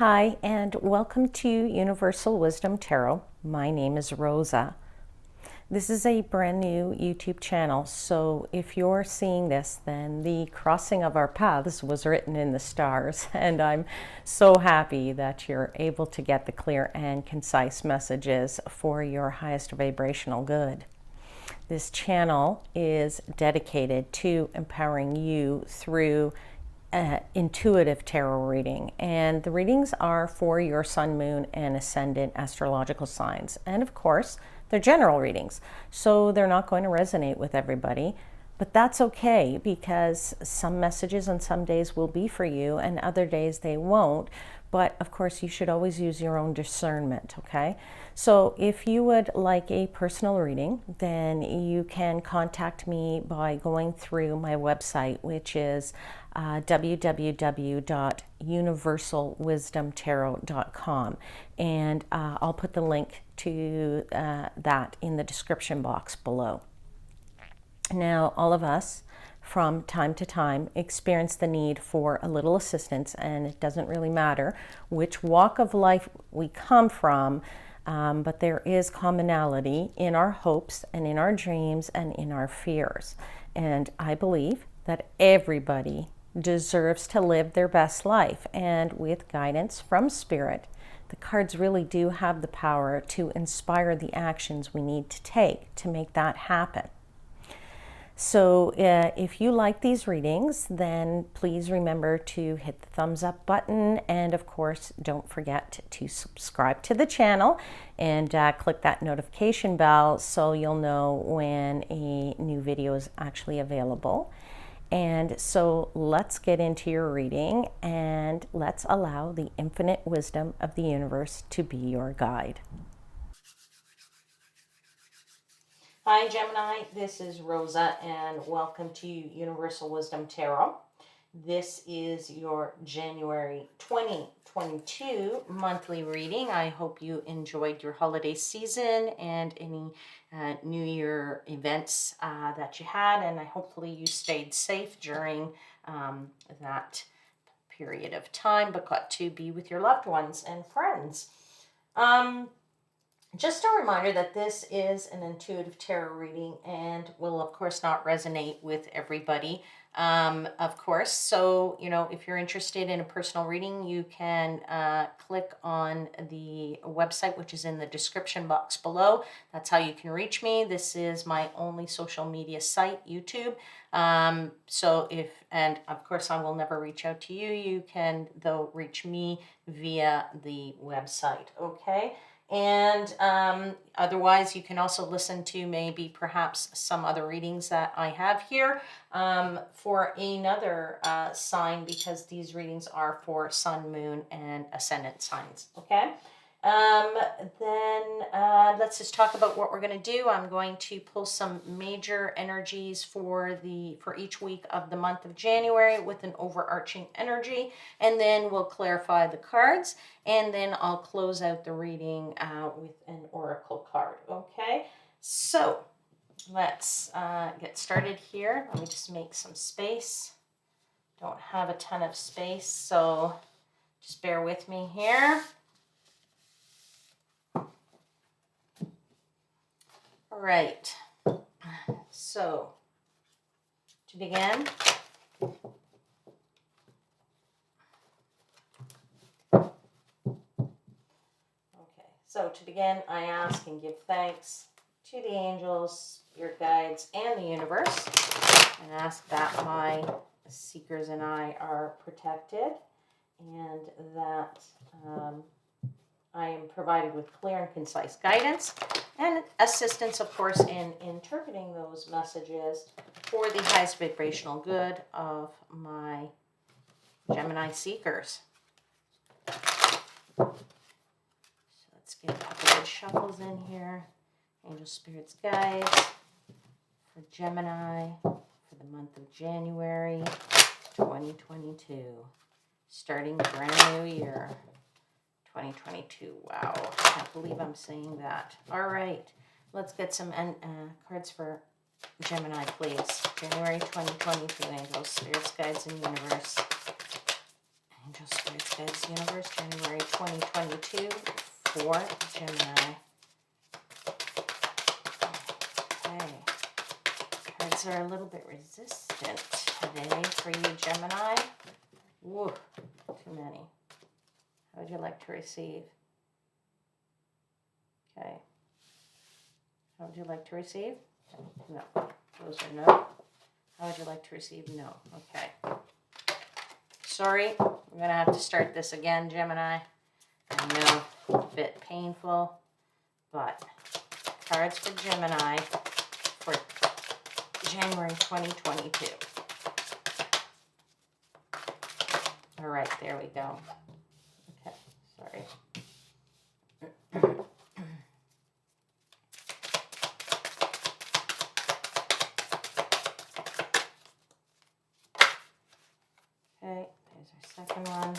Hi, and welcome to Universal Wisdom Tarot. My name is Rosa. This is a brand new YouTube channel, so if you're seeing this, then the crossing of our paths was written in the stars, and I'm so happy that you're able to get the clear and concise messages for your highest vibrational good. This channel is dedicated to empowering you through intuitive tarot reading, and the readings are for your sun, moon, and ascendant astrological signs, and of course they're general readings, so they're not going to resonate with everybody, but that's okay, because some messages on some days will be for you and other days they won't. But of course you should always use your own discernment. Okay, so if you would like a personal reading, then you can contact me by going through my website, which is www.universalwisdomtarot.com, and I'll put the link to that in the description box below. Now, all of us from time to time experience the need for a little assistance, and it doesn't really matter which walk of life we come from, but there is commonality in our hopes and in our dreams and in our fears. And I believe that everybody deserves to live their best life, and with guidance from Spirit, the cards really do have the power to inspire the actions we need to take to make that happen. So if you like these readings, then please remember to hit the thumbs up button, and of course don't forget to subscribe to the channel and click that notification bell so you'll know when a new video is actually available. And so let's get into your reading, and let's allow the infinite wisdom of the universe to be your guide. Hi Gemini, this is Rosa, and welcome to Universal Wisdom Tarot. This is your January 2022 monthly reading. I hope you enjoyed your holiday season and any New Year events that you had, and hopefully you stayed safe during that period of time, but got to be with your loved ones and friends. Just a reminder that this is an intuitive tarot reading and will, of course, not resonate with everybody, of course. So, if you're interested in a personal reading, you can click on the website, which is in the description box below. That's how you can reach me. This is my only social media site, YouTube. And of course, I will never reach out to you. You can, though, reach me via the website, okay? And otherwise, you can also listen to maybe perhaps some other readings that I have here for another sign, because these readings are for sun, moon, and ascendant signs, okay? Then let's just talk about what we're going to do. I'm going to pull some major energies for each week of the month of January with an overarching energy, and then we'll clarify the cards, and then I'll close out the reading with an oracle card. Okay, so let's get started here. Let me just make some space. Don't have a ton of space, so just bear with me here. All right, so to begin, I ask and give thanks to the angels, your guides, and the universe, and ask that my seekers and I are protected, and that I am provided with clear and concise guidance and assistance, of course, in interpreting those messages for the highest vibrational good of my Gemini seekers. So let's get a couple of shuffles in here. Angel Spirits Guides for Gemini for the month of January 2022. Starting a brand new year. 2022. Wow, I can't believe I'm saying that. All right, let's get some cards for Gemini, please. January 2022, Angels, Spirits, Guides, and Universe. Angel Spirits, Guides, Universe, January 2022 for Gemini. Okay. Cards are a little bit resistant today for you, Gemini. Woo, too many. How would you like to receive? Okay. How would you like to receive? No. Those are no. How would you like to receive? No. Okay. Sorry, I'm going to have to start this again, Gemini. I know, a bit painful, but cards for Gemini for January 2022. All right, there we go. Okay, sorry. Okay, there's our second one.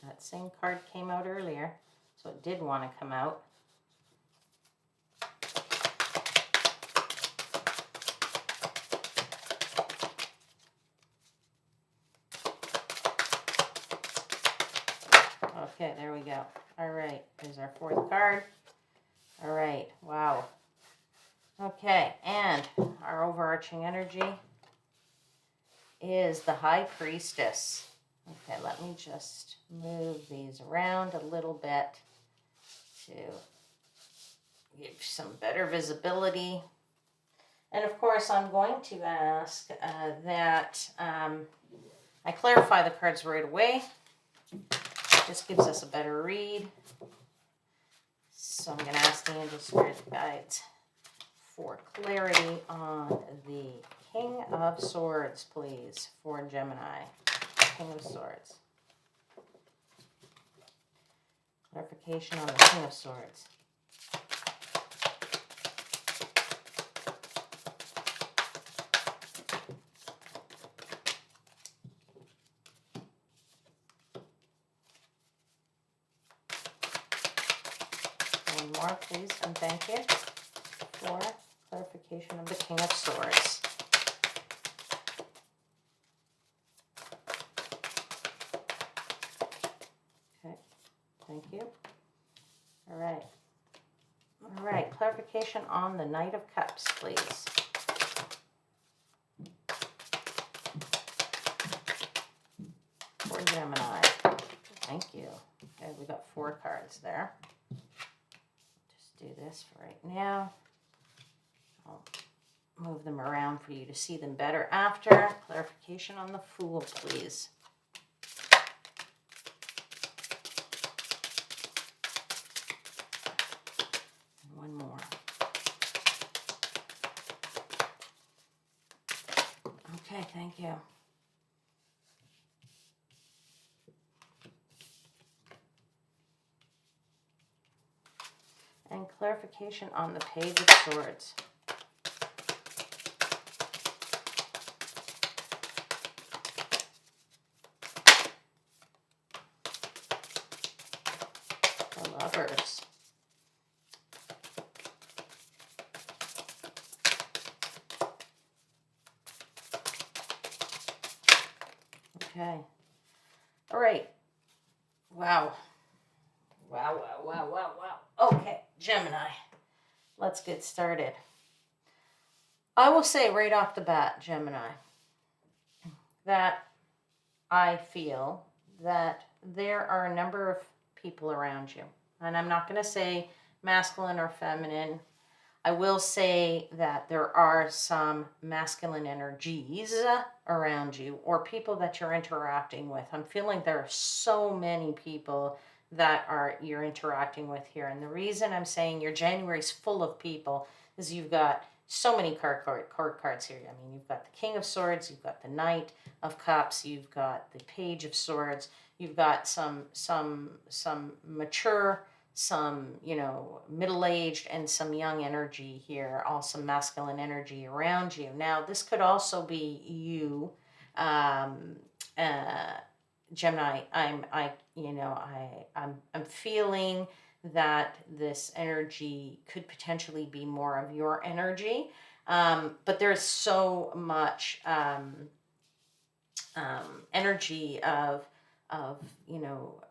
That same card came out earlier, so it did want to come out. Okay, there we go. All right, there's our fourth card. All right, wow. Okay, and our overarching energy is the High Priestess. Okay, let me just move these around a little bit to give some better visibility. And of course, I'm going to ask that I clarify the cards right away. Just gives us a better read. So I'm going to ask the Angel Spirit Guides for clarity on the King of Swords, please, for Gemini. King of Swords. Clarification on the King of Swords. One more, please, and thank you for clarification of the King of Swords. Okay, thank you. All right. All right, clarification on the Knight of Cups, please. For Gemini. Thank you. Okay, we got 4 cards there. Just do this for right now. I'll move them around for you to see them better after. Clarification on the Fool, please. And one more. Okay, thank you. And clarification on the Page of Swords. The Lovers. Okay. All right. Wow. Wow, wow, wow, wow, wow. Okay, Gemini. Let's get started. I will say right off the bat, Gemini, that I feel that there are a number of people around you. And I'm not going to say masculine or feminine. I will say that there are some masculine energies around you or people that you're interacting with. I'm feeling there are so many people that you're interacting with here. And the reason I'm saying your January's full of people is you've got so many card cards here. I mean, you've got the King of Swords, you've got the Knight of Cups, you've got the Page of Swords, you've got some mature, some, middle-aged, and some young energy here, all some masculine energy around you. Now, this could also be you, Gemini. I'm feeling that this energy could potentially be more of your energy. But there's so much energy of you know,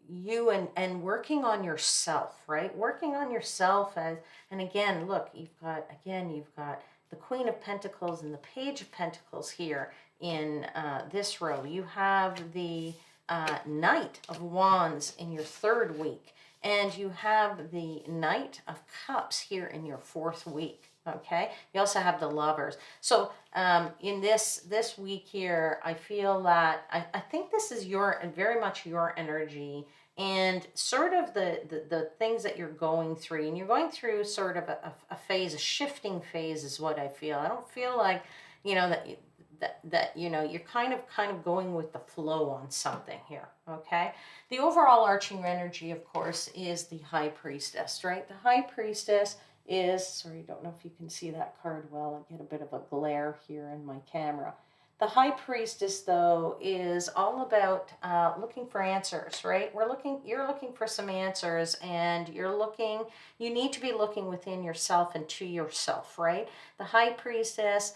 you and working on yourself, right? Working on yourself as, and again, look, you've got the Queen of Pentacles and the Page of Pentacles here in this row. You have the Knight of Wands in your third week, and you have the Knight of Cups here in your fourth week. Okay, you also have the Lovers. So in this week here, I feel that I think this is your, very much your energy, and sort of the things that you're going through, and you're going through sort of a phase, a shifting phase is what I feel. I don't feel like, you know, that you know, you're kind of going with the flow on something here. Okay, the overall arching energy, of course, is the High Priestess, right? The High Priestess is, sorry, don't know if you can see that card well. I get a bit of a glare here in my camera. The High Priestess, though, is all about looking for answers, right? You're looking for some answers, and you need to be looking within yourself and to yourself, right? The High Priestess,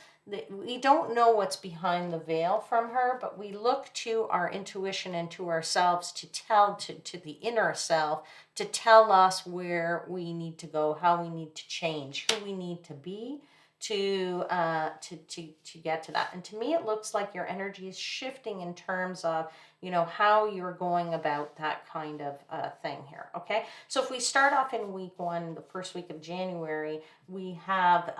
we don't know what's behind the veil from her, but we look to our intuition and to ourselves to tell to the inner self, to tell us where we need to go, how we need to change, who we need to be to get to that. And to me, it looks like your energy is shifting in terms of, you know, how you're going about that kind of thing here. Okay, so if we start off in week one, the first week of January, we have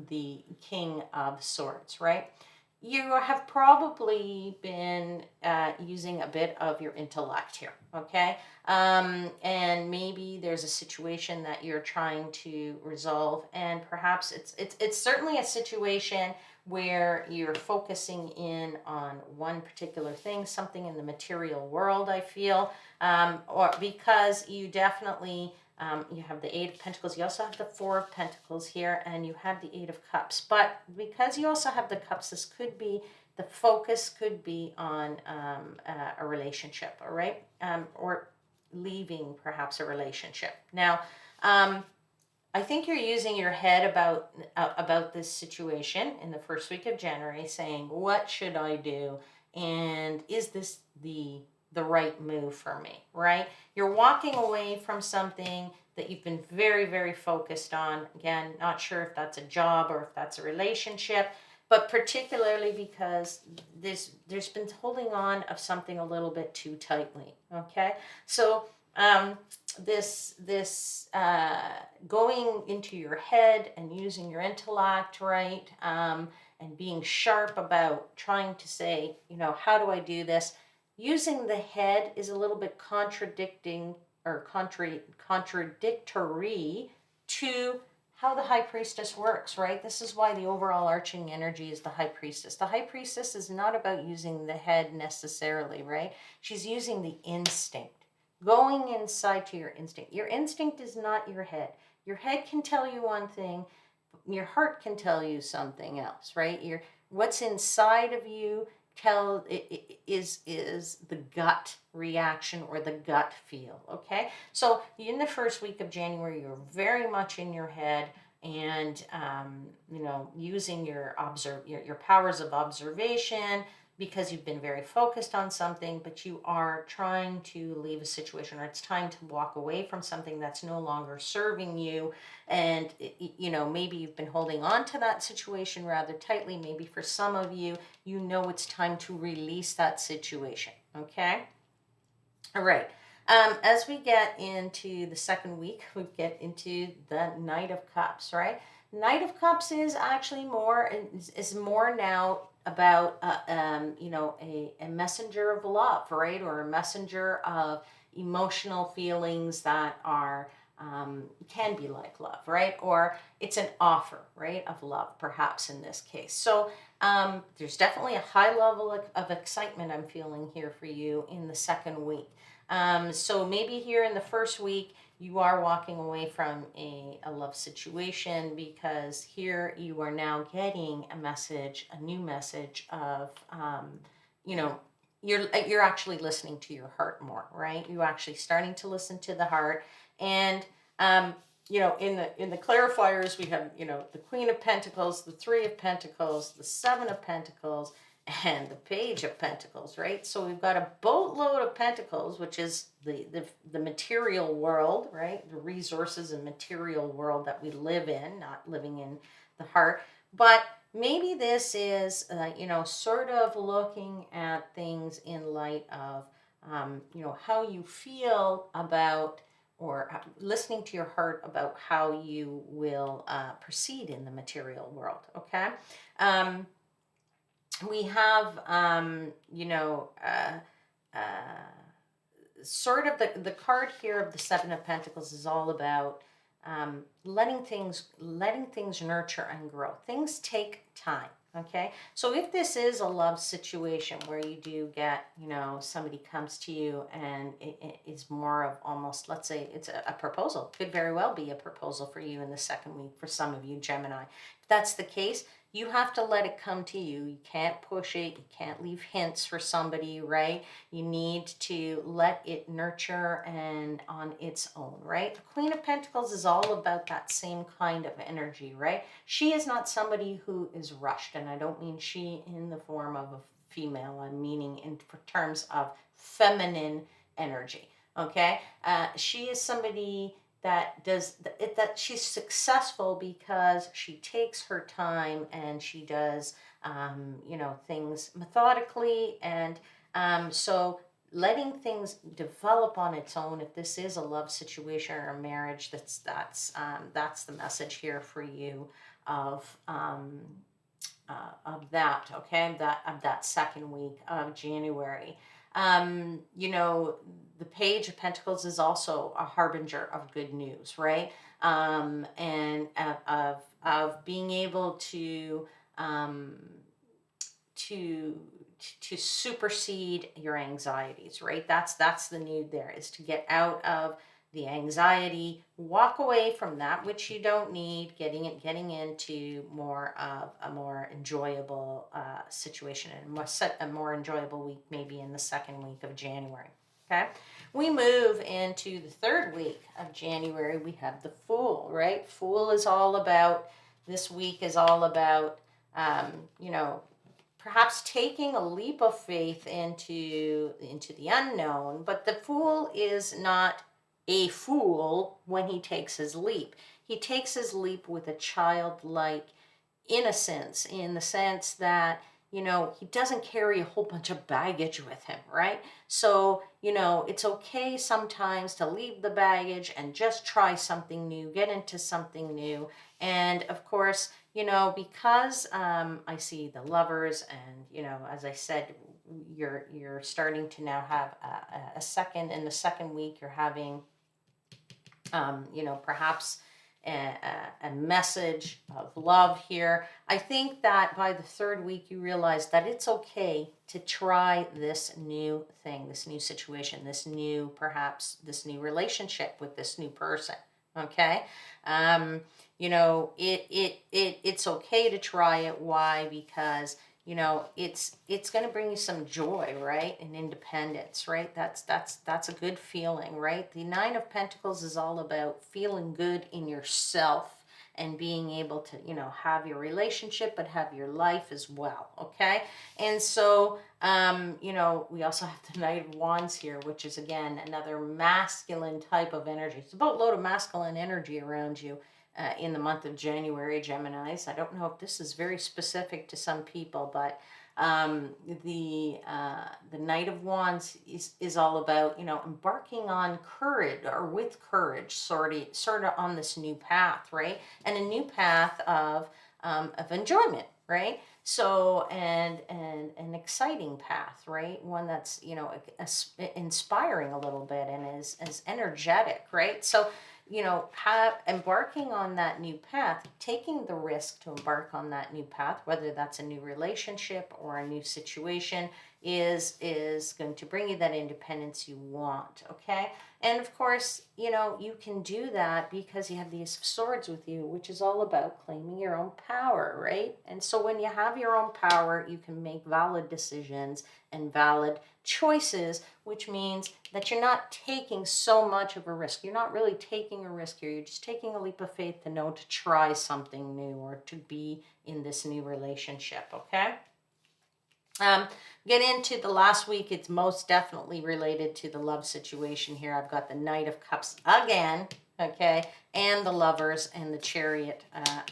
the King of Swords, right? You have probably been using a bit of your intellect here, okay? And maybe there's a situation that you're trying to resolve, and perhaps it's certainly a situation where you're focusing in on one particular thing, something in the material world, I feel, or because you definitely you have the Eight of Pentacles. You also have the Four of Pentacles here, and you have the Eight of Cups. But because you also have the Cups, this could be, the focus could be on a relationship, all right? Or leaving perhaps a relationship. Now, I think you're using your head about this situation in the first week of January, saying, what should I do? And is this the right move for me, right? You're walking away from something that you've been very, very focused on. Again, not sure if that's a job or if that's a relationship, but particularly because there's been holding on of something a little bit too tightly, okay? So this going into your head and using your intellect, right, and being sharp about trying to say, you know, how do I do this? Using the head is a little bit contradicting or contradictory to how the High Priestess works, right? This is why the overall arching energy is the High Priestess. The High Priestess is not about using the head necessarily, right? She's using the instinct, going inside to your instinct. Your instinct is not your head. Your head can tell you one thing, your heart can tell you something else, right? What's inside of you is the gut reaction or the gut feel. Okay, so in the first week of January, you're very much in your head, and you know, using your powers of observation, because you've been very focused on something, but you are trying to leave a situation, or it's time to walk away from something that's no longer serving you. And you know, maybe you've been holding on to that situation rather tightly. Maybe for some of you, you know, it's time to release that situation. Okay, all right. As we get into the second week, we get into the Knight of Cups, right? Knight of Cups is actually is more now about you know, a messenger of love, right? Or a messenger of emotional feelings that are can be like love, right? Or it's an offer, right, of love, perhaps in this case. So there's definitely a high level of excitement I'm feeling here for you in the second week. So maybe here in the first week, you are walking away from a love situation, because here you are now getting a message, a new message of, you know, you're actually listening to your heart more, right? You're actually starting to listen to the heart. And you know, in the clarifiers, we have, you know, the Queen of Pentacles, the Three of Pentacles, the Seven of Pentacles, and the Page of Pentacles, right? So we've got a boatload of Pentacles, which is the material world, right? The resources and material world that we live in, not living in the heart. But maybe this is, you know, sort of looking at things in light of, you know, how you feel about, or listening to your heart about how you will proceed in the material world. Okay. Um, we have, you know, sort of the card here of the Seven of Pentacles is all about letting things nurture and grow. Things take time. Okay, so if this is a love situation where you do get, you know, somebody comes to you and it is more of almost, let's say it's a proposal, could very well be a proposal for you in the second week for some of you Gemini. If that's the case, you have to let it come to you. You can't push it. You can't leave hints for somebody, right? You need to let it nurture and on its own, right? The Queen of Pentacles is all about that same kind of energy, right? She is not somebody who is rushed, and I don't mean she in the form of a female. I'm meaning in terms of feminine energy, okay? She is somebody that does it, that she's successful because she takes her time and she does, you know, things methodically. And so letting things develop on its own, if this is a love situation or a marriage, that's the message here for you of, of that, okay, that of that second week of January. You know, the Page of Pentacles is also a harbinger of good news, right? And of being able um, to to supersede your anxieties, right? That's the need there, is to get out of the anxiety, walk away from that which you don't need, getting into more of a more enjoyable situation, and a more enjoyable week maybe in the second week of January. Okay, we move into the third week of January. We have the Fool, right? Fool is all about, this week is all about, you know, perhaps taking a leap of faith into the unknown. But the Fool is not a fool when he takes his leap. He takes his leap with a childlike innocence, in the sense that, you know, he doesn't carry a whole bunch of baggage with him, right? So, you know, it's okay sometimes to leave the baggage and just try something new, get into something new. And of course, you know, because I see the Lovers, and, you know, as I said, you're starting to now have a second, in the second week you're having, you know, perhaps a message of love here. I think that by the third week, you realize that it's okay to try this new thing, this new situation, this new, perhaps this new relationship with this new person. Okay. You know, it's okay to try it. Why? Because, you know, it's going to bring you some joy, right? And independence, right? That's a good feeling, right? The Nine of Pentacles is all about feeling good in yourself and being able to, you know, have your relationship but have your life as well. Okay. And so, you know, we also have the Knight of Wands here, which is again another masculine type of energy. It's a boatload of masculine energy around you in the month of January, Geminis. I don't know if this is very specific to some people, but the Knight of Wands is all about, you know, embarking on courage, or with courage, sort of on this new path, right? And a new path of enjoyment, right? So, and an exciting path, right? One that's, you know, inspiring a little bit and is energetic, right? So, you know, embarking on that new path, taking the risk to embark on that new path, whether that's a new relationship or a new situation, is going to bring you that independence you want, okay? And of course, you know, you can do that because you have the Ace of Swords with you, which is all about claiming your own power, right? And so when you have your own power, you can make valid decisions and valid choices, which means that you're not taking so much of a risk. You're not really taking a risk here. You're just taking a leap of faith to know to try something new or to be in this new relationship, okay? Get into the last week. It's most definitely related to the love situation here. I've got the Knight of Cups again, okay, and the Lovers and the Chariot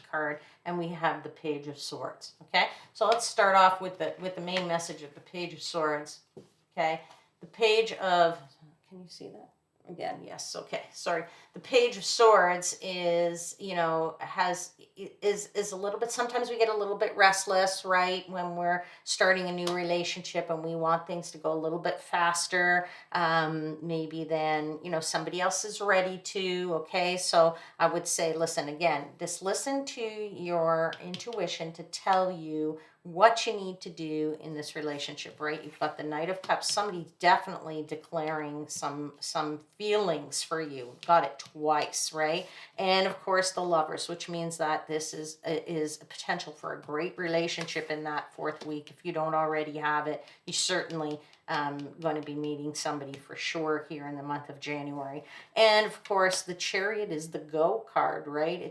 card, and we have the Page of Swords, okay? So let's start off with the main message of the Page of Swords, okay? The Page of, can you see that? Again, yes, okay, sorry. The Page of Swords is, you know, is a little bit, sometimes we get a little bit restless, right, when we're starting a new relationship and we want things to go a little bit faster, maybe than, you know, somebody else is ready to, okay? So I would say, listen, again, just listen to your intuition to tell you what you need to do in this relationship, right? You've got the Knight of Cups. Somebody's definitely declaring some feelings for you. Got it twice, right? And of course, the Lovers, which means that this is a potential for a great relationship in that fourth week. If you don't already have it, you certainly going to be meeting somebody for sure here in the month of January. And of course, the Chariot is the go card, right?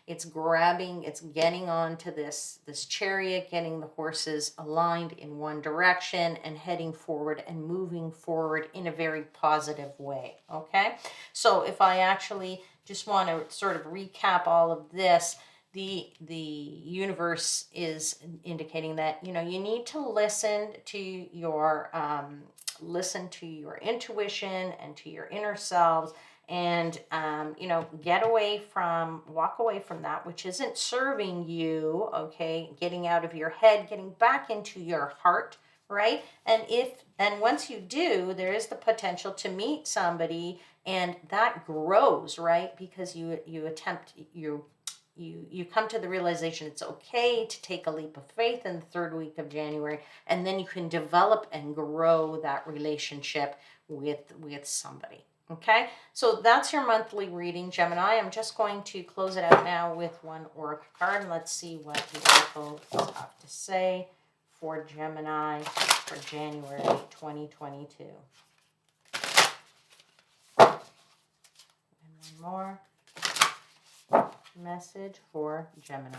It's grabbing, it's getting onto this chariot, getting the horses aligned in one direction and heading forward and moving forward in a very positive way, okay? So if I actually just want to sort of recap all of this, the universe is indicating that, you know, you need to listen to your intuition and to your inner selves, and you know, walk away from that which isn't serving you, okay? Getting out of your head, getting back into your heart, right? And once you do, there is the potential to meet somebody, and that grows, right? Because you come to the realization it's okay to take a leap of faith in the third week of January, and then you can develop and grow that relationship with somebody. Okay, so that's your monthly reading, Gemini. I'm just going to close it out now with one oracle card, and let's see what the oracles have to say for Gemini for January 2022. And one more message for Gemini.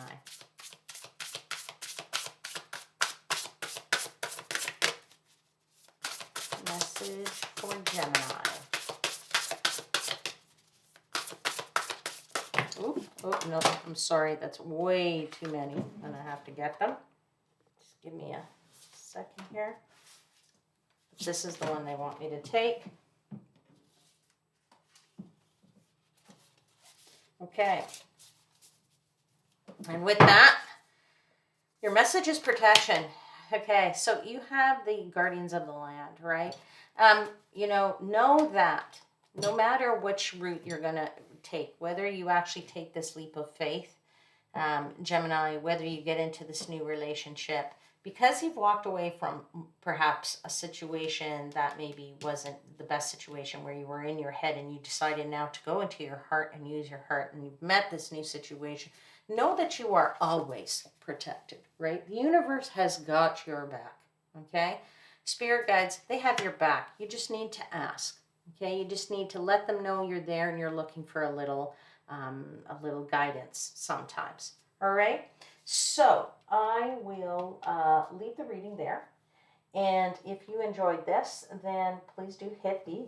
Message for Gemini. Oh, no, I'm sorry. That's way too many, and I have to get them. Just give me a second here. This is the one they want me to take. Okay. And with that, your message is protection. Okay, so you have the guardians of the land, right? You know that no matter which route you're going to take, whether you actually take this leap of faith, Gemini, whether you get into this new relationship, because you've walked away from perhaps a situation that maybe wasn't the best situation, where you were in your head and you decided now to go into your heart and use your heart, and you've met this new situation, know that you are always protected, right? The universe has got your back, okay? Spirit guides, they have your back. You just need to ask, okay? You just need to let them know you're there and you're looking for a little guidance sometimes, all right? So I will leave the reading there. And if you enjoyed this, then please do hit the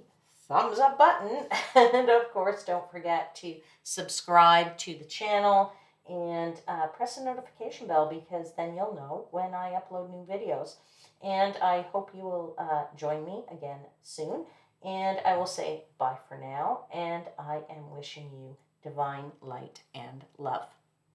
thumbs up button. And of course, don't forget to subscribe to the channel and press the notification bell, because then you'll know when I upload new videos. And I hope you will join me again soon. And I will say bye for now. And I am wishing you divine light and love.